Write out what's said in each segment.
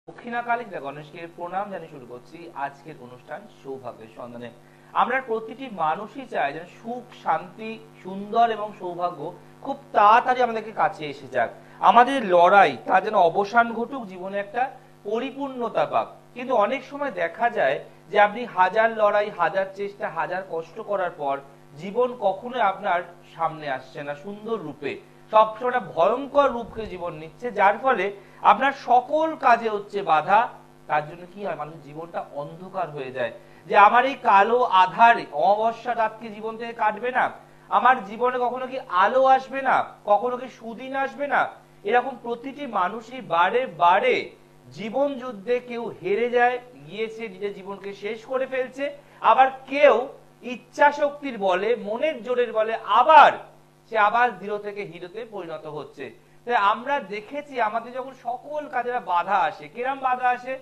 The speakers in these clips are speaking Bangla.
দক্ষিণাকালী গণেশকে প্রণাম জানিয়ে শুরু করছি আজকের অনুষ্ঠান সৌভাগ্যের সন্ধানে। আমরা প্রতিটি মানুষই চাই যেন সুখ, শান্তি, সুন্দর এবং সৌভাগ্য খুব তাড়াতাড়ি আমাদেরকে কাছে এসে যাক। আমাদের লড়াই তার যেন অবসান ঘটুক, জীবনে একটা পরিপূর্ণতা পাক। কিন্তু অনেক সময় দেখা যায় যে আপনি হাজার লড়াই, হাজার চেষ্টা, হাজার কষ্ট করার পর জীবন কখনোই আপনার সামনে আসছে না সুন্দর রূপে, সবসময় ভয়ঙ্কর রূপকে জীবন নিচ্ছে, যার ফলে আপনার সকল কাজে হচ্ছে বাধা। তার জন্য কি হয়, মানুষের জীবনটা অন্ধকার হয়ে যায় যে আমার এই কালো আধার অমাবস্যা রাতকে জীবন থেকে কাটবে না, আমার জীবনে কখনো কি আলো আসবে না, কখনো কি সুদিন আসবে না। এরকম প্রতিটি মানুষই বারে বারে জীবন যুদ্ধে কেউ হেরে যায়, গিয়েছে, নিজের জীবনকে শেষ করে ফেলছে, আবার কেউ ইচ্ছা শক্তির বলে, মনের জোরের বলে সে আবার জিরো থেকে হিরোতে পরিণত হচ্ছে। আমরা দেখেছি আমাদের যখন সকল কাজে বাধা আসে, কিরম বাধা আসে,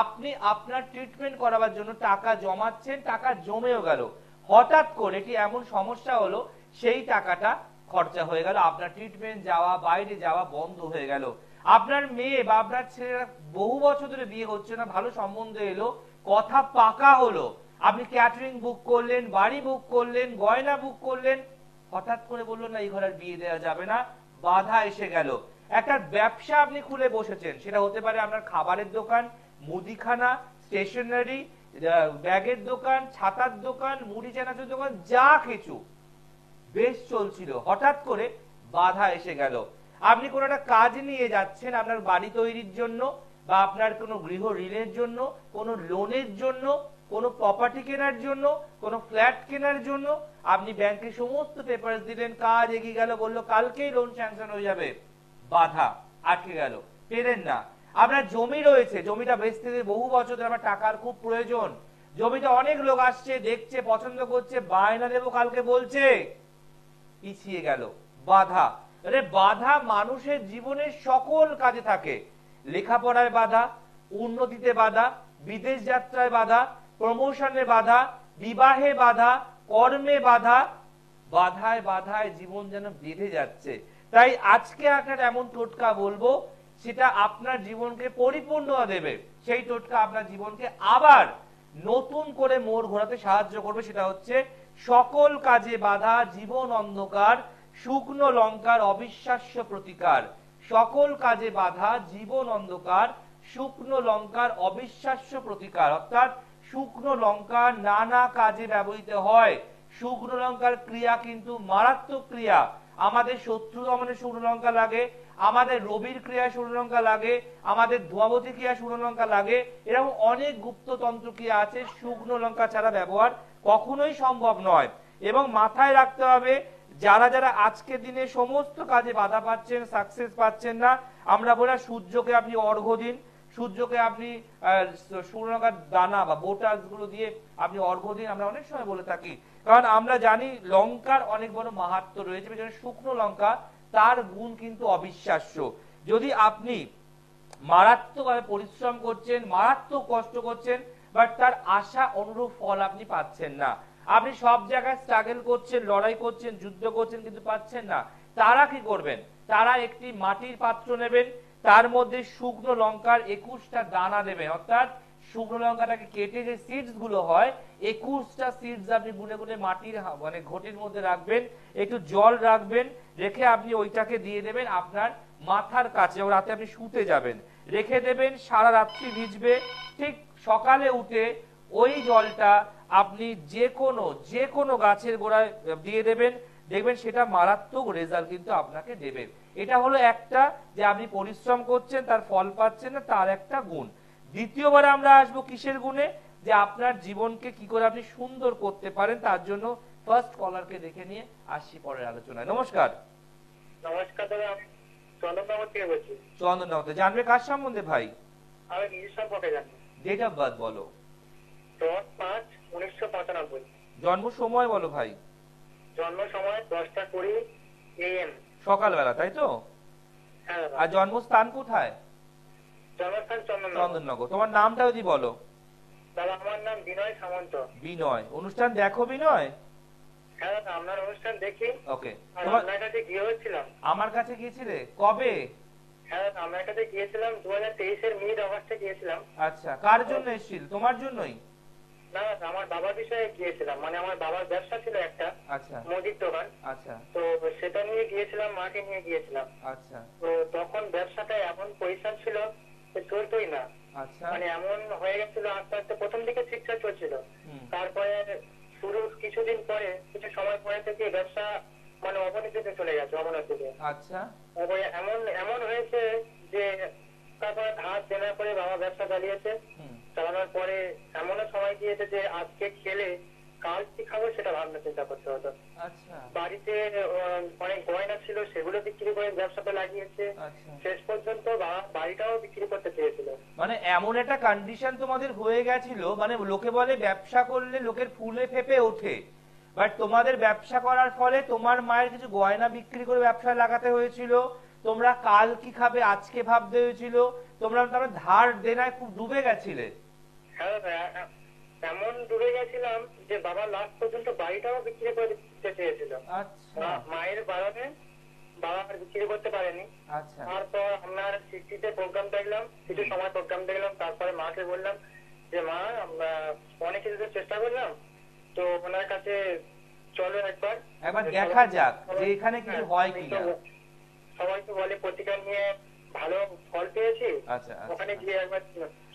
আপনি আপনার ট্রিটমেন্ট করাবার জন্য টাকা জমাচ্ছেন, টাকা জমেও গেল, হঠাৎ করে এটি এমন সমস্যা হলো সেই টাকাটা খরচা হয়ে গেল, আপনার ট্রিটমেন্ট যাওয়া, বাইরে যাওয়া বন্ধ হয়ে গেল। আপনার মেয়ে বা আপনার ছেলেরা বহু বছর ধরে বিয়ে হচ্ছে না, ভালো সম্বন্ধ এলো, কথা পাকা হলো, আপনি ক্যাটারিং বুক করলেন, বাড়ি বুক করলেন, গয়না বুক করলেন, হঠাৎ করে বললো না এই ঘরে বিয়ে দেওয়া যাবে না, বাধা এসে গেল। একটা ব্যবসা আপনি খুলে বসেছেন, সেটা হতে পারে আপনার খাবারের দোকান, মুদিখানা, স্টেশনারি, ব্যাগের দোকান, ছাতার দোকান, মুড়ি চানাচুর দোকান, যা কিছু বেশ চলছিল, হঠাৎ করে বাধা এসে গেল। আপনি কোনো একটা কাজ নিয়ে যাচ্ছেন আপনার বাড়ি তৈরির জন্য, বা আপনার কোনো গৃহ ঋণের জন্য, কোনো লোনের জন্য, কোনো প্রপার্টি কেনার জন্য, কোনো ফ্ল্যাট কেনার জন্য, আপনি ব্যাংকে সমস্ত পেপার দিলেন, কাজ এগিয়ে গেল, বললো কালকেই লোন স্যাংশন হয়ে যাবে, বাধা, আটকে গেল, পেলেন না। আপনার জমি রয়েছে, জমিটা বেচতে বহু বছর ধরে আমার টাকার খুব প্রয়োজন, জমিটা অনেক লোক আসছে, দেখছে, পছন্দ করছে, বায়না দেবো কালকে বলছে, পিছিয়ে গেল, বাধা। আরে বাধা মানুষের জীবনের সকল কাজে থাকে, লেখাপড়ায় বাধা, উন্নতিতে বাধা, বিদেশ যাত্রায় বাধা, প্রমোশনে বাধা, বিবাহে বাধা, কর্মে বাধা, বাধায় বাধায় জীবন যেন বেঁধে যাচ্ছে। তাই আজকে একটা এমন টোটকা বলবো, সেটা আপনার জীবনকে পরিপূর্ণতা দেবে, সেই টোটকা আপনার জীবনকে আবার নতুন করে মোড় ঘোরাতে সাহায্য করবে। সেটা হচ্ছে সকল কাজে বাধা, জীবন অন্ধকার, শুকনো লঙ্কার অবিশ্বাস্য প্রতিকার। সকল কাজে বাধা, জীবন অন্ধকার, শুকনো লঙ্কার অবিশ্বাস্য প্রতিকার। অর্থাৎ শুকনো লঙ্কা নানা কাজে ব্যবহৃত হয়, শুকনো লঙ্কার ক্রিয়া কিন্তু মারাত্মক ক্রিয়া। আমাদের শত্রু দমনে শুকনো লঙ্কা লাগে, আমাদের রবির ক্রিয়ায় শুকনো লঙ্কা লাগে, আমাদের ধোঁয়াবতী ক্রিয়া শুকনো লঙ্কা লাগে, এরকম অনেক গুপ্ততন্ত্র ক্রিয়া আছে, শুকনো লঙ্কা ছাড়া ব্যবহার কখনোই সম্ভব নয়। এবং মাথায় রাখতে হবে, যারা যারা আজকের দিনে সমস্ত কাজে বাধা পাচ্ছেন, সাকসেস পাচ্ছেন না, আমরা বলি সূর্যকে আপনি অর্ঘ্য দিন, সূর্যকে আপনি শুকনো লঙ্কার দানা বা বোটাস গুলো দিয়ে আপনি অর্ঘ্য দিন, আমরা অনেক সময় বলে থাকি, কারণ আমরা জানি লঙ্কার অনেক বড় মাহাত্ম্য রয়েছে। শুকনো লঙ্কা তার গুণ কিন্তু অবিশ্বাস্য। যদি আপনি মারাত্মকভাবে পরিশ্রম করছেন, মারাত্মক কষ্ট করছেন, বাট তার আশা অনুরূপ ফল আপনি পাচ্ছেন না, আপনি সব জায়গায় স্ট্রাগল করছেন, লড়াই করছেন, যুদ্ধ করছেন, কিন্তু পাচ্ছেন না, তারা কি করবেন, তারা একটি মাটির পাত্র নেবেন, তার মধ্যে শুকনো লঙ্কার 21টা দানা দেবেন। অর্থাৎ শুকনো লঙ্কাটাকে কেটে যে সিডস গুলো হয়, 21টা সিডস আপনি গুনে গুনে মাটির মানে ঘটির মধ্যে রাখবেন, একটু জল রাখবেন, রেখে আপনি ওইটাকে দিয়ে দেবেন আপনার মাথার কাছে, রাতে আপনি শুতে যাবেন, রেখে দেবেন, সারা রাত্রি ভিজবে, ঠিক সকালে উঠে ওই জলটা আপনি যে কোনো গাছের গোড়ায় দিয়ে দেবেন, দেখবেন সেটা মারাত্মক রেজাল্ট কিন্তু আপনাকে দেবে। এটা হলো একটা, যে আপনি পরিশ্রম করছেন, তার ফল পাচ্ছেন না, তার একটা গুণ। দ্বিতীয়বার আমরা আসবো কিসের গুণে, যে আপনার জীবনকে কি করে আপনি সুন্দর করতে পারেন, তার জন্য ফার্স্ট কলারকে দেখে নিয়ে আসছি পরের আলোচনায়। নমস্কার। নমস্কার দাদা, আমি চন্দননগর থেকে বলছি। চন্দননগর, জানবে কার সম্বন্ধে ভাই? আমি নিজের সম্পর্কে জানি। ডেট অফ বার্থ বলো। 10/5/1995। জন্ম সময় বলো ভাই। জন্ম সময় 10টা 20 AM, সকালবেলা, তাই তো? হ্যাঁ দাদা। আর জন্মস্থান কোথায়? জন্মস্থান চন্দননগর। চন্দননগর। তোমার নামটা যদি বলো। দাদা আমার নাম বিনয় সামন্ত। বিনয়, অনুষ্ঠান দেখো বিনয়? হ্যাঁ দাদা, আপনার অনুষ্ঠান দেখি। ওকে। আর আপনার কাছে গিয়ে হচ্ছিলাম। আমার কাছে গিয়েছিলে কবে? হ্যাঁ আমার কাছে গিয়েছিলাম 2023-এর মিড অগস্টে গিয়েছিলাম। আচ্ছা, কার জন্য এসেছিল? তোমার জন্যই? না না, আমার বাবার বিষয়ে গিয়েছিলাম, মানে আমার বাবার ব্যবসা ছিল একটা আচ্ছা মুদির দোকান। আচ্ছা তো সেটা নিয়ে গিয়েছিলাম, মাকে নিয়ে গিয়েছিলাম। আচ্ছা তো তখন ব্যবসাটা এমন পজিশন ছিল যে চলতোই না, আচ্ছা। মানে এমন হয়ে গেছিল। আস্তে আস্তে প্রথম দিকে ঠিকঠাক চলছিল, হুম। তারপরে শুরু কিছুদিন পরে, কিছু সময় পরে থেকে ব্যবসা মানে অবনতিতে চলে গেছে, অবনতিতে। আচ্ছা। তারপরে এমন এমন হয়েছে যে তারপরে ধার দেনা করে বাবা ব্যবসা চালিয়েছে। হুম। চালানোর পরে এমনও সময় গিয়েছে যে আজকে খেলে কাল কি খাবো সেটা ভাবনা চিন্তা করতে হতো। আচ্ছা বাড়িতে অনেক গয়না ছিল, সেগুলো বিক্রি করে ব্যবসাতে লাগিয়েছে। আচ্ছা। শেষ পর্যন্ত বাড়িটাও বিক্রি করতে চেয়েছিল। মানে এমন একটা কন্ডিশন তোমাদের হয়ে গেছিল, মানে লোকে বলে ব্যবসা করলে লোকের ফুলে ফেপে ওঠে, বাট তোমাদের ব্যবসা করার ফলে তোমার মায়ের কিছু গয়না বিক্রি করে ব্যবসায় লাগাতে হয়েছিল, তোমরা কাল কি খাবে আজকে ভাবতে হয়েছিল, তোমরা ধার দেনায় খুব ডুবে গেছিলে। হ্যাঁ, এমন ডুবে গেছিলাম যে বাবা লাস্ট পর্যন্ত বাড়িটাও বিক্রি করে দিতে চেয়েছিল। আচ্ছা মায়ের বারণে বাবা আর বিক্রি করতে পারেনি। আচ্ছা তারপর আপনার সিটিতে প্রোগ্রাম দেখলাম, কিছু সময় প্রোগ্রাম দেখলাম, তারপরে মাকে বললাম যে মা আমরা অনেক কিছু চেষ্টা করলাম, তো ওনার কাছে চলো একবার একবার দেখা যাক যে এখানে কিছু হয় কিনা। সবাই তো বলে প্রতিকার নিয়ে ভালো ফল পেয়েছি, আচ্ছা ওখানে গিয়ে একবার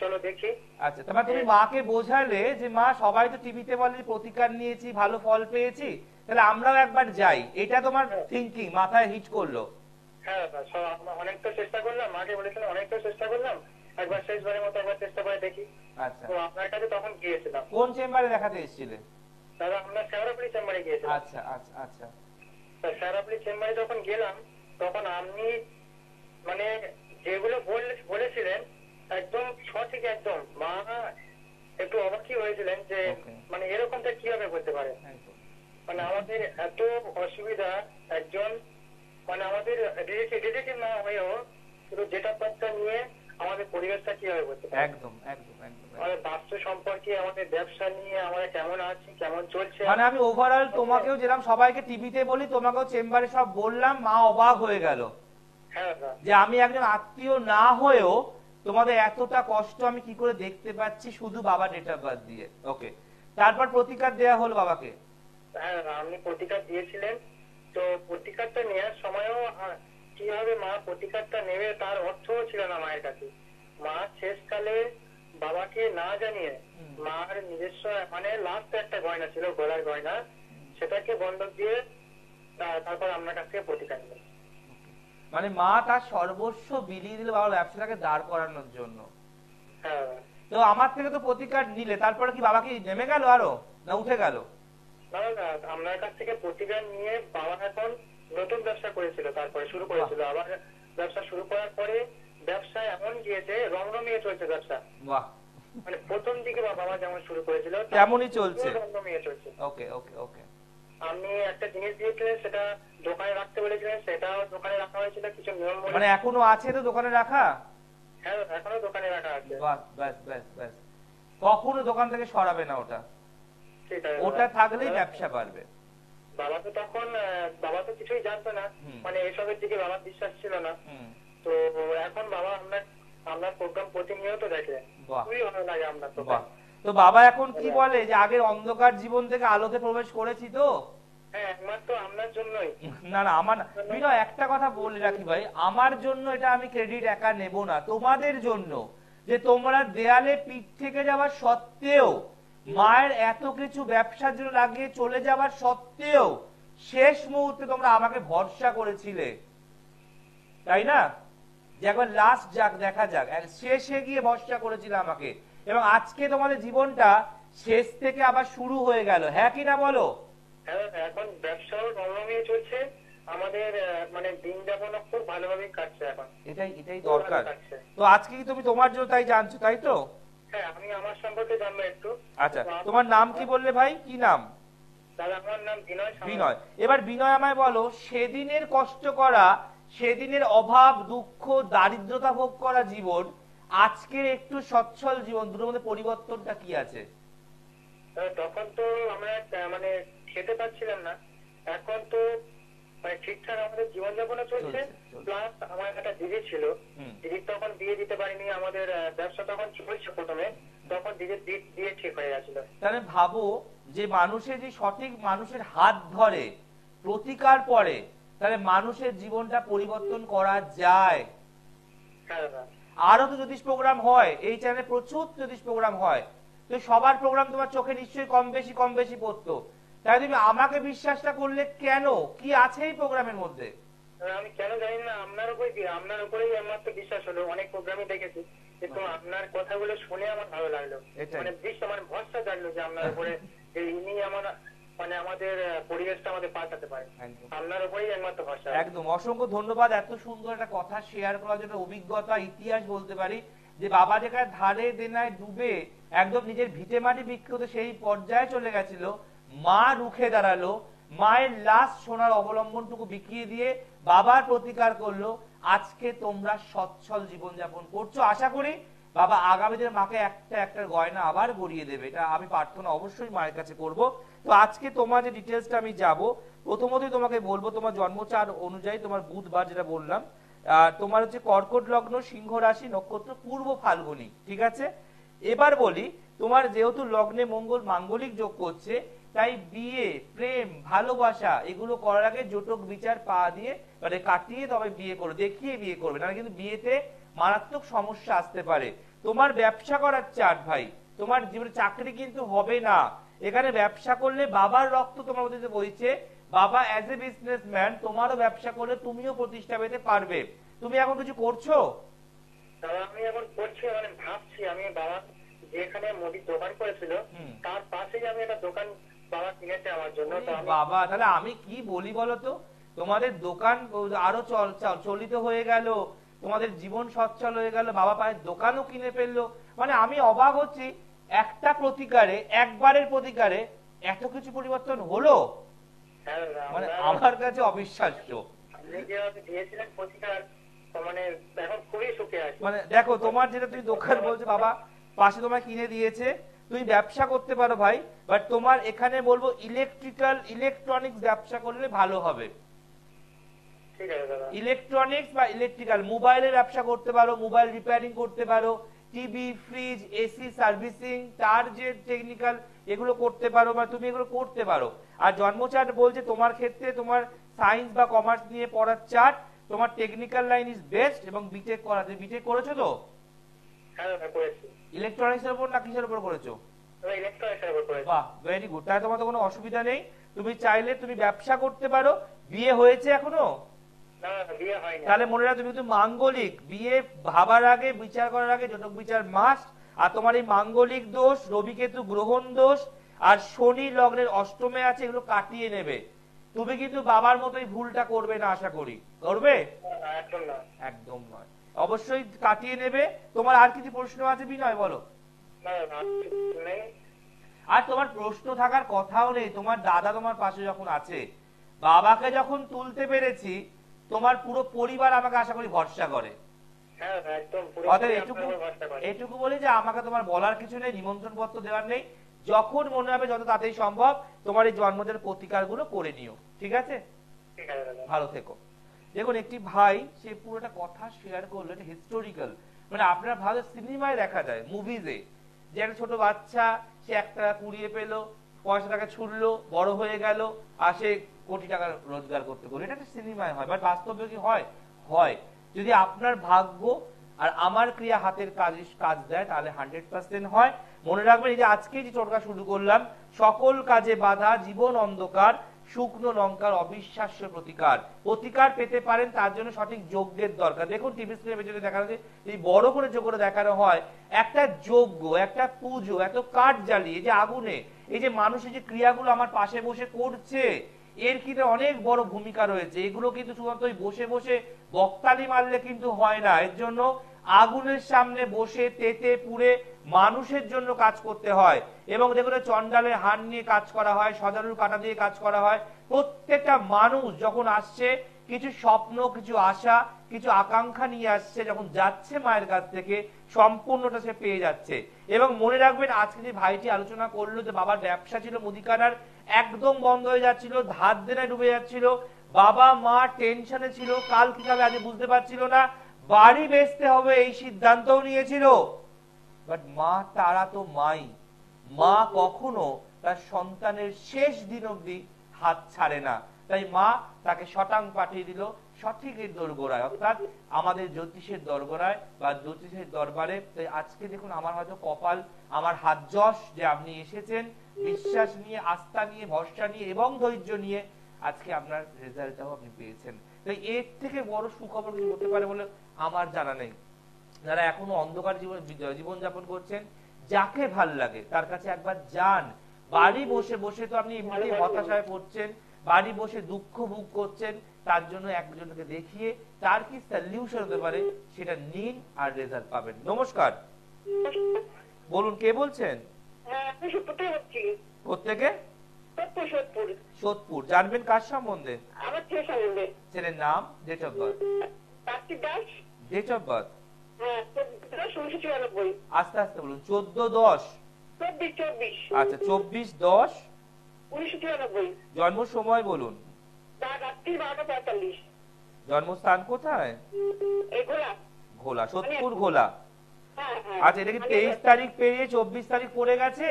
চলো দেখি। আচ্ছা, তোমার তুমি মাকে বোঝালে যে মা সবাই তো টিভিতে বলে প্রতিকার নিয়েছি ভালো ফল পেয়েছি, তাহলে আমরাও একবার যাই, এটা তোমার থিঙ্কিং মাথায় হিট করলো? হ্যাঁ, অনেক তো চেষ্টা করলাম, মাকে বলেছিলাম অনেক তো চেষ্টা করলাম, একবার শেষবারের মতো একবার চেষ্টা করে দেখি। আচ্ছা, তো আপনার কাছে তখন গিয়েছিলাম। কোন চেম্বারে দেখাতে এসেছিলে? দাদা আমরা শেওড়াফুলি চেম্বারে গিয়েছিলাম। আচ্ছা আচ্ছা আচ্ছা। শেওড়াফুলি চেম্বারে যখন গেলাম তখন আপনি মানে যেগুলো বলেছিলেন একদম সঠিক, একদম মা একটু অবাকই হয়েছিলেন যে মানে এরকমটা কিভাবে করতে পারে। মানে আমাদের এত অসুবিধা, একজন মানে আমাদের রিলেটিভ না হয়েও শুধু যেটা পথটা নিয়ে আমাদের পরিবেশটা কিভাবে করতে পারে। একদম একদম একদম। আমাদের বাস্তু সম্পর্কে, আমাদের ব্যবসা নিয়ে আমরা কেমন আছি, কেমন চলছে, মানে আমি ওভারঅল তোমাকেও যেরকম সবাইকে টিভিতে বলি তোমাকেও চেম্বারে সব বললাম, মা অবাক হয়ে গেল যে আমি একজন আত্মীয় না হয়েও তোমাদের এতটা কষ্ট আমি কি করে দেখতে পাচ্ছি শুধু বাবা ডেট অফ বার্থ দিয়ে। ওকে, তারপর প্রতিকার দেয়া হলো বাবাকে? হ্যাঁ, আপনি প্রতিকার দিয়েছিলেন। তো প্রতিকারটা নেওয়ার সময়ও কিভাবে মা প্রতিকারটা নেবে তার অর্থও ছিল না মায়ের কাছে। মা শেষকালে বাবাকে না জানিয়ে মার নিজস্ব মানে লাস্ট একটা গয়না ছিল, গলার গয়না, সেটাকে বন্ধক দিয়ে তারপর আপনার কাছ থেকে প্রতিকার নিলেন। মানে মা তার সর্বস্ব বিলিয়ে দিল বাবার ব্যবসাটাকে দাঁড় করানোর জন্য। হ্যাঁ। তো আমার থেকে তো প্রতিকার নিলে, তারপরে কি বাবা কি নেমে গেল আরো, না উঠে গেল? না না, আপনার কাছ থেকে প্রতিকার নিয়ে বাবা এখন নতুন ব্যবসা করেছিল, তারপরে শুরু করেছিল আবার ব্যবসা। শুরু করার পরে ব্যবসা এমন গিয়েছে রমরমিয়ে চলছে ব্যবসা। বাহ, মানে প্রথম দিকে বাবা যেমন শুরু করেছিল তেমনই চলছে। রমরমিয়ে চলছে। ওকে ওকে ওকে। আপনি একটা জিনিস দিয়েছিলেন, সেটা দোকানে রাখতে বলেছিলেন, সেটাও দোকানে রাখা হয়েছিল কিছু নিয়ম বলে। মানে এখনো আছে তো দোকানে রাখা? হ্যাঁ, এখনো দোকানে রাখা আছে। বাস ব্যাস ব্যাস ব্যাস, কখনো দোকান থেকে সরাবে না ওটা, ওটা থাকলেই ব্যবসা বাড়বে। বাবা তো তখন বাবা তো কিছুই জানতো না, মানে এসবের দিকে বাবার বিশ্বাস ছিল না। তো এখন বাবা আপনার প্রোগ্রাম প্রতিনিয়ত দেখে, খুবই ভালো লাগে আপনার তো। তো বাবা এখন কি বলে যে আগের অন্ধকার জীবন থেকে আলোতে প্রবেশ করেছি তো? হ্যাঁ, একমাত্র আপনার জন্যই। না না, আমার বিনয় একটা কথা বলে রাখি ভাই, আমার জন্য এটা আমি ক্রেডিট একা নেব না, তোমাদের জন্য, যে তোমরা দেয়ালে পিঠ থেকে যাওয়ার সত্ত্বেও, মায়ের এত কিছু ব্যবসার জন্য লাগিয়ে চলে যাওয়ার সত্ত্বেও শেষ মুহূর্তে তোমরা আমাকে ভরসা করেছিলে, তাই না? যে একবার লাস্ট যাক, দেখা যাক, শেষে গিয়ে ভরসা করেছিল আমাকে, এবং আজকে তোমাদের জীবনটা শেষ থেকে আবার শুরু হয়ে গেল, হ্যাঁ কি না বলো? হ্যাঁ, এখন ব্যবসাও রমরমিয়ে চলছে, আমাদের মানে দিন যাপন খুব ভালোভাবে কাটছে এখন। এটাই দরকার। তো আজকে কি তুমি তোমার জন্য তাই জানছো, তাই তো? হ্যাঁ, আমি আমার সম্পর্কে জানবো একটু। আচ্ছা, তোমার নাম কি বললে ভাই, কি নাম? দাদা আমার নাম বিনয়। বিনয়। এবার বিনয় আমায় বলো, সেদিনের কষ্ট করা, সেদিনের অভাব দুঃখ দারিদ্রতা ভোগ করা জীবন, আজকের একটু সচ্ছল জীবন, দুটোর মধ্যে পরিবর্তনটা কি আছে? তখন তো আমরা মানে খেতে পাচ্ছিলাম না, এখন তো মানে ঠিকঠাক আমাদের জীবনযাপনও চলছে। চলছে। প্লাস আমার একটা দিদি ছিল, দিদির তখন বিয়ে দিতে পারিনি, আমাদের ব্যবসা তখন চলছে প্রথমে, তখন দিদির বিয়ে ঠিক হয়ে গেছিল। তাহলে ভাবো যে মানুষের যে সঠিক মানুষের হাত ধরে প্রতিকার পরে, তাহলে মানুষের জীবনটা পরিবর্তন করা যায়। হ্যাঁ দাদা। আরো তো জ্যোতিষ প্রোগ্রাম হয় এই চ্যানেলে, প্রচুর জ্যোতিষ প্রোগ্রাম হয়, তো সবার প্রোগ্রাম তোমার চোখে নিশ্চয়ই কম বেশি পড়তো, তাই তুমি আমাকে বিশ্বাসটা করলে কেন? কি আছে এই প্রোগ্রামের মধ্যে? আমি কেন জানি না, আপনার উপরেই একমাত্র বিশ্বাস হলো। অনেক প্রোগ্রামই দেখেছি, কিন্তু আপনার কথাগুলো শুনে আমার ভালো লাগলো। মানে মানে ভরসা জাগলো যে আপনার উপরে, যে ইনি মানে আমাদের পরিবেশটা আমাদের পাল্টাতে পারে। আপনার উপরেই একমাত্র ভরসা। একদম, অসংখ্য ধন্যবাদ এত সুন্দর একটা কথা শেয়ার করার জন্য। অভিজ্ঞতা, ইতিহাস বলতে পারি যে বাবা যেখানে ধারে দেনায় ডুবে একদম নিজের ভিটে মাটি বিক্রি করতে সেই পর্যায়ে চলে গেছিল, মা রুখে দাঁড়ালো, মায়ের লাশ সোনার অবলম্বনটুকু বিকিয়ে দিয়ে বাবার প্রতিকার করলো। আজকে তোমরা সচ্ছল জীবনযাপন করছো। আশা করি বাবা আগামী দিনে মাকে একটা গয়না আবার গড়িয়ে দেবে, এটা আমি প্রার্থনা অবশ্যই মায়ের কাছে করব। তো আজকে তোমার যে ডিটেলসটা আমি যাব, প্রথমতই তোমাকে বলবো তোমার জন্মচার অনুযায়ী তোমার বুধবার যেটা বললাম, তোমার হচ্ছে কর্কট লগ্ন, সিংহ রাশি, নক্ষত্র পূর্ব ফাল্গুনী, ঠিক আছে। এবার বলি তোমার যেহেতু লগ্নে মঙ্গল মাঙ্গলিক যোগ করছে, তাই বিয়ে, প্রেম, ভালোবাসা এগুলো করার আগে জটক বিচার পা দিয়ে মানে কাটিয়ে তবে বিয়ে করো, দেখিয়ে বিয়ে করবে, না কিন্তু বিয়েতে মারাত্মক সমস্যা আসতে পারে। তোমার ব্যবসা করার চার্ট ভাই, তোমার জীবনে চাকরি কিন্তু হবে না। এখানে ব্যবসা করলে বাবার রক্ত তোমার মধ্যে বইছে, বাবা অ্যাজ এ বিজনেসম্যান, তোমারও ব্যবসা করলে তুমিও প্রতিষ্ঠা পেতে পারবে। তুমি এখন কিছু করছো? আমি এখন করছি, মানে ভাবছি, আমি বাবা যেখানে মুদির দোকান করেছিল তার পাশেই আমি একটা দোকান বাবা কিনেছে আমার জন্য। বাবা, তাহলে আমি কি বলি বলতো, তোমাদের দোকান আরো চলিত হয়ে গেল, তোমাদের জীবন সচ্ছল হয়ে গেল, বাবা পায়ের দোকানও কিনে ফেললো। মানে আমি অবাক হচ্ছি, একটা প্রতিকারে, একবারের প্রতিকারে এত কিছু পরিবর্তন হলো, মানে আমার কাছে অবিশ্বাস্য। মানে দেখো তোমার যেটা তুমি দোকান বলছো বাবা পাশে তোমার কিনে দিয়েছে, তুমি ব্যবসা করতে পারো ভাই, বাট তোমার এখানে বলবো ইলেকট্রনিক্স ব্যবসা করলে ভালো হবে। ইলেকট্রনিক্স বা ইলেকট্রিক্যাল, মোবাইলের ব্যবসা করতে পারো, মোবাইল রিপেয়ারিং করতে পারো, টিভি, ফ্রিজ, এসি সার্ভিসিং, তার যে টেকনিক্যাল এগুলো করতে পারো, বা তুমি এগুলো করতে পারো। আর জন্মচার্ট বলছে তোমার ক্ষেত্রে তোমার সায়েন্স বা কমার্স নিয়ে পড়ার চার্ট, তোমার টেকনিক্যাল লাইন ইজ বেস্ট, এবং বিটেক করা, তুমি বিটেক করেছো তো? ইলেকট্রনিক্স এর উপর না কিসের উপর করেছো? বাহ, ভেরি গুড। তাই তোমার তো কোনো অসুবিধা নেই, তুমি চাইলে তুমি ব্যবসা করতে পারো। বিয়ে হয়েছে এখনো? তাহলে মনে রাখো তুমি কিন্তু মাঙ্গলিক, বিয়ে ভাবার আগে, বিচার করার আগে জটক বিচার মাস্ট। আর তোমার এই মাঙ্গলিক দোষ, রবি কেতু গ্রহণ দোষ, আর শনি লগ্নের অষ্টমে আছে, এগুলো কাটিয়ে নেবে। তুমি কিন্তু বাবার মতোই ভুলটা করবে না, আশা করি। করবে? একদম নয়, অবশ্যই কাটিয়ে নেবে। তোমার আর কিছু প্রশ্ন আছে বিনয়, বলো? আর তোমার প্রশ্ন থাকার কথাও নেই, তোমার দাদা তোমার পাশে যখন আছে, বাবাকে যখন তুলতে পেরেছি, তোমার পুরো পরিবার আমাকে আশা করি ভরসা করে। এটুকু বলি যে আমাকে তোমার বলার কিছু নেই, নিমন্ত্রণ পত্র দেওয়ার নেই, যখন মনে হবে যত তাড়াতাড়ি সম্ভব তোমার এই জন্মদিনের প্রতিকার গুলো করে নিও, ঠিক আছে? ভালো থেকো। দেখুন একটি ভাই সে পুরোটা কথা শেয়ার করলো, এটা হিস্টোরিক্যাল, মানে আপনারা ভালো সিনেমায় দেখা যায়, মুভিজে, যে একটা ছোট বাচ্চা সে 1 টাকা কুড়িয়ে পেলো, পয়সাটাকে ছুড়লো, বড় হয়ে গেল, আর সে কোটি টাকা রোজগার করতে পারলো। এটা একটা সিনেমায় হয়, বাট বাস্তবে কি হয়? হয়। যদি আপনার ভাগ্য আর আমার ক্রিয়া হাতের কাজ দেয়, তাহলে 100% হয়। মনে রাখবেন, এই যে আজকে যে টোটকা শুরু করলাম, সকল কাজে বাধা, জীবন অন্ধকার, শুকনো লঙ্কার অবিশ্বাস্য প্রতিকার। প্রতিকার পেতে পারেন, তার জন্য সঠিক যজ্ঞের দরকার। দেখুন টিভি স্ক্রিনে পেছনে দেখানো হচ্ছে, এই বড় করে যজ্ঞটা দেখানো হয়, একটা যজ্ঞ, একটা পুজো, এত কাঠ জ্বালিয়ে যে আগুনে, এই যে মানুষের যে ক্রিয়াগুলো আমার পাশে বসে করছে, এর কিন্তু অনেক বড় ভূমিকা রয়েছে। এগুলো কিন্তু শুধুমাত্র বসে বসে বকতালি মারলে কিন্তু হয় না, এর জন্য আগুনের সামনে বসে তেতে পুড়ে মানুষের জন্য কাজ করতে হয়। এবং দেখুন চন্ডালের হাড় নিয়ে কাজ করা হয়, সজারুর কাটা দিয়ে কাজ করা হয়। প্রত্যেকটা মানুষ যখন আসছে, কিছু স্বপ্ন, কিছু আশা, কিছু আকাঙ্ক্ষা নিয়ে আসছে, যখন যাচ্ছে মায়ের কাছ থেকে, সম্পূর্ণটা সে পেয়ে যাচ্ছে। এবং মনে রাখবেন, আজকে যে ভাইটি আলোচনা করলো যে বাবার ব্যবসা ছিল মুদিখানার, একদম বন্ধ হয়ে যাচ্ছিল, ধার দেনায় ডুবে যাচ্ছিল, বাবা মা টেনশনে ছিল, কাল কি হবে আজ বুঝতে পারছিল না, বাড়ি বেচতে হবে এই সিদ্ধান্তও নিয়েছিল। বাট মা তারা তো মাই, মা কখনো তার সন্তানের শেষ দিন অবধি হাত ছাড়ে না। তাই মা তাকে শটাং পাঠিয়ে দিল সঠিকের দোরগোড়ায়, অর্থাৎ আমাদের জ্যোতিষের দোরগোড়ায় বা জ্যোতিষের দরবারে। তাই আজকে দেখুন আমার হয়তো কপাল, আমার হাত যশ যে আপনি এসেছেন বিশ্বাস নিয়ে, আস্থা নিয়ে, ভরসা নিয়ে এবং ধৈর্য নিয়ে, আজকে আপনার রেজাল্টটাও আপনি পেয়েছেন। তাই এর থেকে বড় সুখবর কিছু হতে পারে বলে আমার জানা নেই। যারা এখনো অন্ধকার জীবন যাপন করছেন, যাকে ভাল লাগে তার কাছে একবার যান। বাড়ি বসে বসে তো আপনি এমনিতেই হতাশায় পড়ছেন, বাড়ি বসে দুঃখ ভোগ করছেন, তার জন্য একজনকে দেখিয়ে তার কি সলিউশন হতে পারে সেটা নিন আর রেজাল্ট পাবেন। নমস্কার, বলুন কে বলছেন? কোত্থেকে? সোদপুর। জানবেন কার সম্বন্ধে? ছেলের নাম, date of birth? Date of birth আস্তে আস্তে বলুন। 14/10। আচ্ছা 24/10/1993। জন্ম সময় বলুন। জন্মস্থান কোথায়? ঘোলা, সোদপুর ঘোলা। আচ্ছা এটা কি 23 তারিখ পেরিয়ে 24 তারিখ পড়ে গেছে?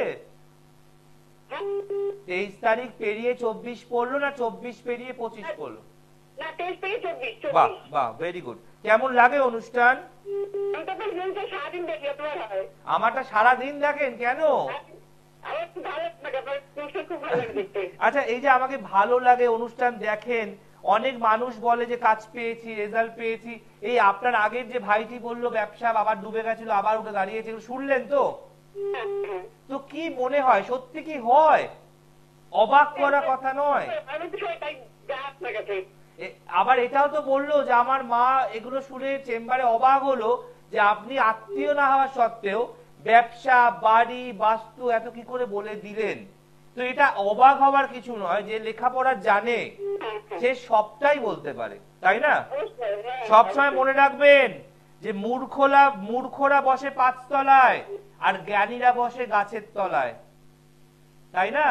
23 তারিখ পেরিয়ে 24 পড়লো না 24 পেরিয়ে 25 পড়লো? বাহ বাহ, ভেরি গুড। কেমন লাগে অনুষ্ঠান? আমারটা সারাদিন দেখেন কেন? আচ্ছা এই যে আমাকে ভালো লাগে অনুষ্ঠান দেখেন, অনেক মানুষ বলে যে কাজ পেয়েছি, রেজাল্ট পেয়েছি, এই আপনার আগের যে ভাইটি বললো ব্যবসা আবার ডুবে গেছিল আবার উঠে দাঁড়িয়েছে, শুনলেন তো? তো কি মনে হয় সত্যি কি হয়? অবাক করা কথা নয়। আবার এটাও তো বললো যে আমার মা এগুলো শুনে চেম্বারে অবাক হলো যে আপনি আত্মীয় না হওয়া সত্ত্বেও ব্যবসা, বাড়ি, বাস্তু এত কি করে বলে দিলেন। তো এটা অবাক হওয়ার কিছু নয়, যে লেখাপড়া জানে সে সবটাই বলতে পারে, তাই না? সবসময় মনে রাখবেন যে মূর্খরা বসে 5 তলায় আর জ্ঞানীরা বসে গাছের তলায়, তাই না?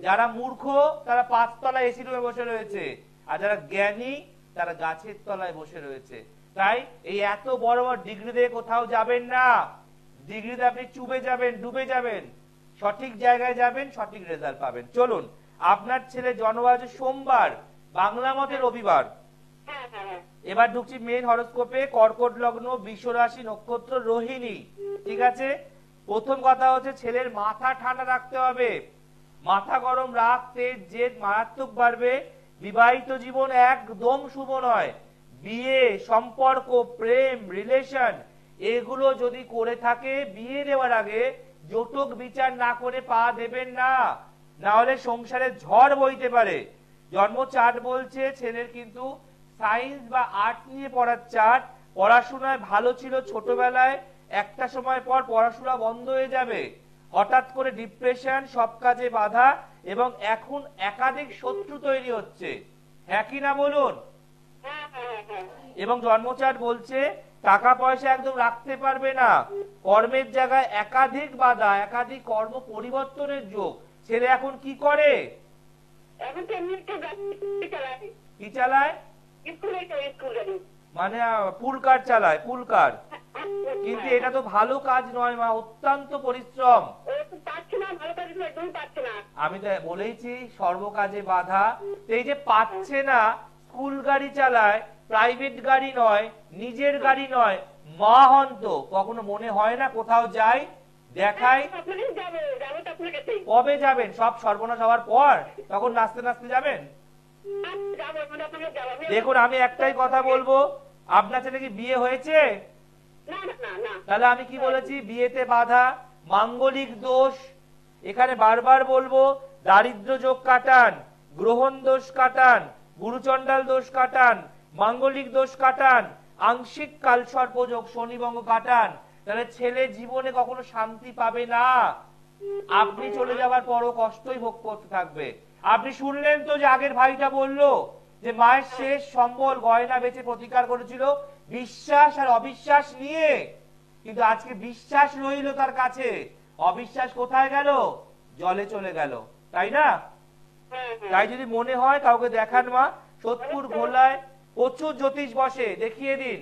যারা মূর্খ তারা 5 তলায় এসি রুমে বসে রয়েছে, আর যারা জ্ঞানী তারা গাছের তলায় বসে রয়েছে। তাই এই এত বড় বড় ডিগ্রি দিয়ে কোথাও যাবেন না, ডিগ্রিতে আপনি চুবে যাবেন, ডুবে যাবেন। সঠিক জায়গায় যাবেন, সঠিক রেজাল্ট পাবেন। চলুন, আপনার ছেলে জন্ম আছে সোমবার, বাংলা মতে রবিবার। এবার ঢুকছি মেন হরোস্কোপে। কর্কট লগ্ন, বৃষ রাশি, নক্ষত্র রোহিণী। ঠিক আছে, প্রথম কথা হচ্ছে ছেলের মাথা ঠান্ডা রাখতে হবে। মাথা গরম রাখতে জেদ মারাত্মক বাড়বে। বিবাহিত জীবন একদম শুভ নয়। বিয়ে, সম্পর্ক, প্রেম, রিলেশন এগুলো যদি করে থাকে বিয়ে দেওয়ার আগে জটক বিচার না করে পা দেবেন না, না হলে সংসারে ঝড় বইতে পারে। জন্ম চার্ট বলছে ছেলের কিন্তু সায়েন্স বা আর্ট নিয়ে পড়ার চার্ট। পড়াশোনায় ভালো ছিল ছোটবেলায়, একটা সময় পর পড়াশোনা বন্ধ হয়ে যাবে। হঠাৎ করে ডিপ্রেশন, সব কাজে বাধা এবং এখন একাধিক শত্রু তৈরি হচ্ছে। হ্যাঁ কি না বলুন? এবং জন্মচার্ট বলছে টাকা পয়সা একদম রাখতে পারবে না। কর্মের জায়গায় একাধিক বাধা, একাধিক কর্ম পরিবর্তনের যোগ। ছেলে এখন কি করে? কি চালায়? মানে পুল কার চালায়, পুল কার। কিন্তু এটা তো ভালো কাজ নয় মা, অত্যন্ত পরিশ্রম। আমি তো বলেইছি সর্বকাজে বাধা। এই যে পাচ্ছে না, স্কুল গাড়ি চালায়, প্রাইভেট গাড়ি নয়, নিজের গাড়ি নয়, মা হন তো কখনো মনে হয় না কোথাও যাই দেখাই? কবে যাবেন? সব সর্বনাশ হওয়ার পর তখন নাচতে নাচতে যাবেন? দেখুন আমি একটাই কথা বলবো, আপনার ছেলে কি বিয়ে হয়েছে? তাহলে আমি কি বলেছি? বিয়েতে বাধা, মাঙ্গলিক দোষ। এখানে বারবার বলবো দারিদ্র যোগ কাটান, গ্রহণ দোষ কাটান, গুরুচণ্ডাল দোষ কাটান, মাঙ্গলিক দোষ কাটান, আংশিক কালসর্প যোগ শনিবঙ্গ কাটান। তাহলে ছেলে জীবনে কখনো শান্তি পাবে না। আপনি চলে যাওয়ার পরও কষ্টই ভোগ করতে থাকবে। আপনি শুনলেন তো যে আগের ভাইটা বললো যে মায়ের শেষ সম্বল গয়না বেচে প্রতিকার করেছিল বিশ্বাস আর অবিশ্বাস নিয়ে, কিন্তু আজকে বিশ্বাস রইল তার কাছে, অবিশ্বাস কোথায় গেল? জলে চলে গেল, তাই না? তাই যদি মনে হয় কাউকে দেখান মা, সোদপুর ঘোলায় প্রচুর জ্যোতিষ বসে, দেখিয়ে দিন।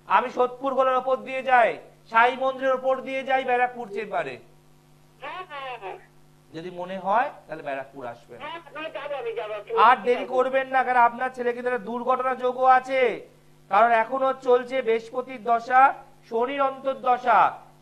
আমি সোদপুর ঘোলার ওপর দিয়ে যাই, সাই মন্দিরের ওপর দিয়ে যাই ব্যারাকপুর চেম্বারে। যদি মনে হয় তাহলে ব্যারাকপুর আসবেন। আর দেরি করবেন না, কারণ আপনার ছেলে কিন্তু দুর্ঘটনা যোগও আছে। কারণ এখনো চলছে বৃহস্পতির দশা, শনির অন্তর্দশা,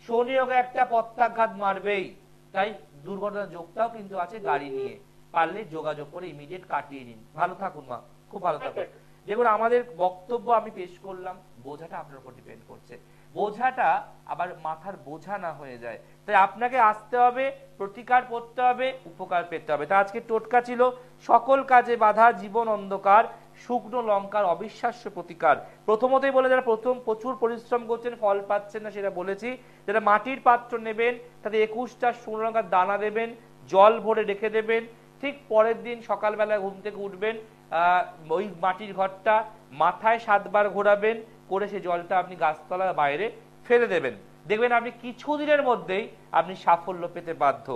শনি ওকে একটা পত্যাঘাত মারবেই। তাই দুর্ঘটনা যোগটাও কিন্তু আছে গাড়ি নিয়ে। পারলে যোগাযোগ করে ইমিডিয়েট কাটিয়ে নিন। ভালো থাকুন মা, খুব ভালো থাকুন। দেখুন আমাদের বক্তব্য আমি পেশ করলাম, বোঝাটা আপনার উপর ডিপেন্ড করছে। বোঝাটা আবার মাথার বোঝা না হয়ে যায়, তাই আপনাকে আসতে হবে, প্রতিকার করতে হবে, উপকার পেতে হবে। তা আজকে টোটকা ছিল সকল কাজে বাধা জীবন অন্ধকার, শুকনো লঙ্কার অবিশ্বাস্য প্রতিকার। প্রথমতই বলে যারা প্রচুর পরিশ্রম করছেন ফল পাচ্ছেন না, সেটা বলেছি। যারা মাটির পাত্র নেবেন তাতে 21টা শুকনো লঙ্কার দানা দেবেন, জল ভরে রেখে দেবেন। ঠিক পরের দিন সকালবেলা ঘুম থেকে উঠবেন, ওই মাটির ঘরটা মাথায় 7 বার ঘোরাবেন, করে সেই জলটা আপনি গাছতলার বাইরে ফেলে দেবেন। দেখবেন আপনি কিছুদিনের মধ্যেই আপনি সাফল্য পেতে বাধ্য।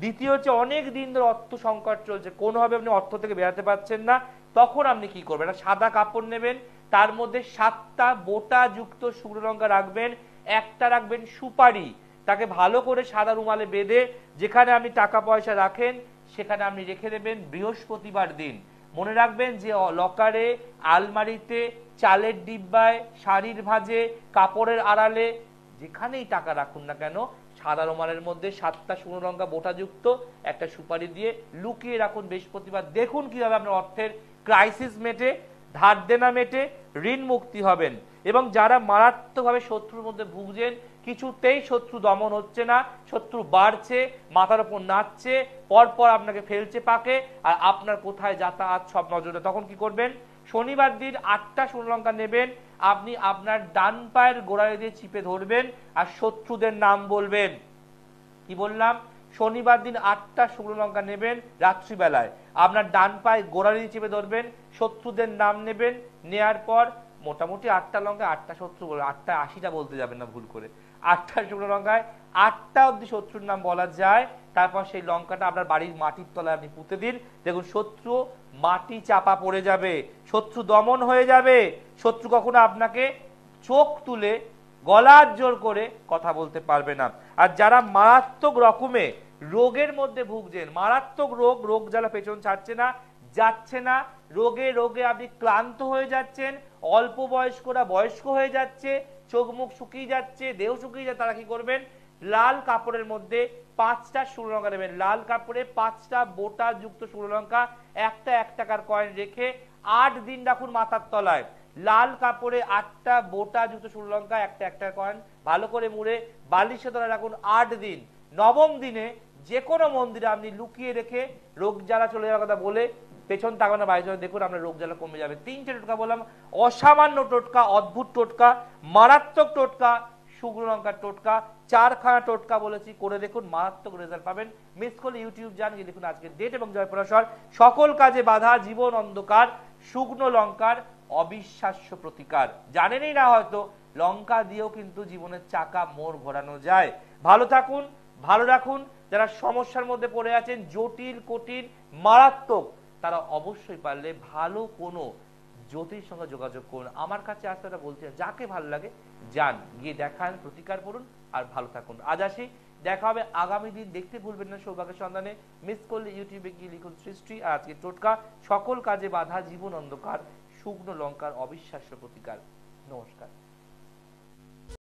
দ্বিতীয় হচ্ছে অনেক দিন ধরে অর্থ সংকট চলছে, কোনোভাবে আপনি অর্থ থেকে বেরাতে পারছেন না, তখন আপনি কি করবেন? একটা সাদা কাপড় নেবেন, তার মধ্যে 7টা বোটা যুক্ত শুকনো লঙ্কা রাখবেন, একটা রাখবেন সুপারি, তাকে ভালো করে সাদা রুমালে বেঁধে যেখানে আপনি টাকা পয়সা রাখেন সেখানে আপনি রেখে দেবেন বৃহস্পতিবার দিন। মনে রাখবেন যে লকারে, আলমারিতে, চালের ডিব্বায়, শাড়ির ভাঁজে, কাপড়ের আড়ালে, যেখানেই টাকা রাখুন না কেন সাদা রুমালের মধ্যে 7টা শুকনো লঙ্কা বোটাযুক্ত একটা সুপারি দিয়ে লুকিয়ে রাখুন বৃহস্পতিবার। দেখুন কিভাবে আপনার অর্থের ক্রাইসিস মেটে, ধার দেনা মেটে, ঋণ মুক্তি হবেন। এবং যারা মারাত্মকভাবে শত্রুর মধ্যে ভুগছেন, কিছুতেই শত্রু দমন হচ্ছে না, শত্রু বাড়ছে, মাথার উপর নাচছে, পরপর আপনাকে ফেলছে পাকে, আর আপনার কোথায় যাতায়াত সব নজরে, তখন কি করবেন? শনিবার দিন 8টা শুকনো লঙ্কা নেবেন, আপনি আপনার ডান পায়ের গোড়ালি দিয়ে চিপে ধরবেন আর শত্রুদের নাম বলবেন। কি বললাম? শনিবার দিন 8টা শুকনো লঙ্কা নেবেন, রাত্রিবেলায় আপনার ডান পায়ে গোড়ালি দিয়ে চেপে ধরবেন, শত্রুদের নাম নেবেন, নেয়ার পর মোটামুটি 8টা লঙ্কা 8টা শত্রু বলবেন, 8টা 80টা বলতে যাবেন না ভুল করে। 8টা শুকনো লঙ্কায় 8টা অব্দি শত্রুর নাম বলা যায়। তারপর সেই লঙ্কাটা আপনার বাড়ির মাটির তলায় আপনি পুঁতে দিন, দেখুন শত্রু মাটি চাপা পড়ে যাবে, শত্রু দমন হয়ে যাবে, শত্রু কখনো আপনাকে চোখ তুলে গলার জোর করে কথা বলতে পারবে না। আর যারা মারাত্মক রকমে রোগের মধ্যে ভুগছেন, মারাত্মক রোগ জ্বালা পেছন ছাড়ছে না, যাচ্ছে না, রোগে রোগে আপনি ক্লান্ত হয়ে যাচ্ছেন, অল্প বয়স্করা বয়স্ক হয়ে যাচ্ছে, চোখ মুখ শুকিয়ে যাচ্ছে, দেহ শুকিয়ে যাচ্ছে, তারা কি করবেন? লাল কাপড়ের মধ্যে 5টা শুকনো লঙ্কা নেবেন, লাল কাপড়ে 5টা বোটা যুক্ত শুকনো লঙ্কা, একটা 1 টাকার কয়েন রেখে 8 দিন রাখুন মাথার তলায়। লাল কাপড়ে 8টা বোটা যুক্ত শুকনো লঙ্কা, একটা 1 টাকার কয়েন ভালো করে মুড়ে বালিশের তলায় রাখুন 8 দিন। নবম দিনে যে কোনো মন্দিরে আপনি লুকিয়ে রেখে রোগ জ্বালা চলে যাওয়ার কথা বলে পেছন তাকানো বাইরে দেখুন আপনার রোগ জ্বালা কমে যাবে। 3টে টোটকা বললাম, অসামান্য টোটকা, অদ্ভুত টোটকা, মারাত্মক টোটকা, শুকনো লঙ্কার টোটকা, 4খানা টোটকা বলেছি, করে দেখুন, মারাত্মক রেজাল্ট পাবেন। মিস করলে ইউটিউব যান, গিয়ে দেখুন আজকের ডেট এবং জয়পরাশর, সকল কাজে বাধা জীবন অন্ধকার, শুকনো লঙ্কার অবিশ্বাস্য প্রতিকার। জানেনই না হয়তো, লঙ্কা দিয়েও কিন্তু জীবনের চাকা মোড় ঘোরানো যায়। ভালো থাকুন, ভালো রাখুন। যারা সমস্যার মধ্যে পড়ে আছেন, জটিল, কঠিন, মারাত্মক, তারা অবশ্যই পারলে ভালো কোনো জ্যোতির সঙ্গে যোগাযোগ করুন। আমার কাছে আসতে বলতে যাকে ভালো লাগে যান, গিয়ে দেখান, প্রতিকার করুন, আর ভালো থাকুন। আজ আসি, দেখা হবে আগামী দিন। দেখতে ভুলবেন না সৌভাগ্যের সন্ধানে। মিস করলে ইউটিউবে গিয়ে লিখুন সৃষ্টি। আর আজকে টোটকা সকল কাজে বাধা জীবন অন্ধকার, শুকনো লঙ্কার অবিশ্বাস্য প্রতিকার। নমস্কার।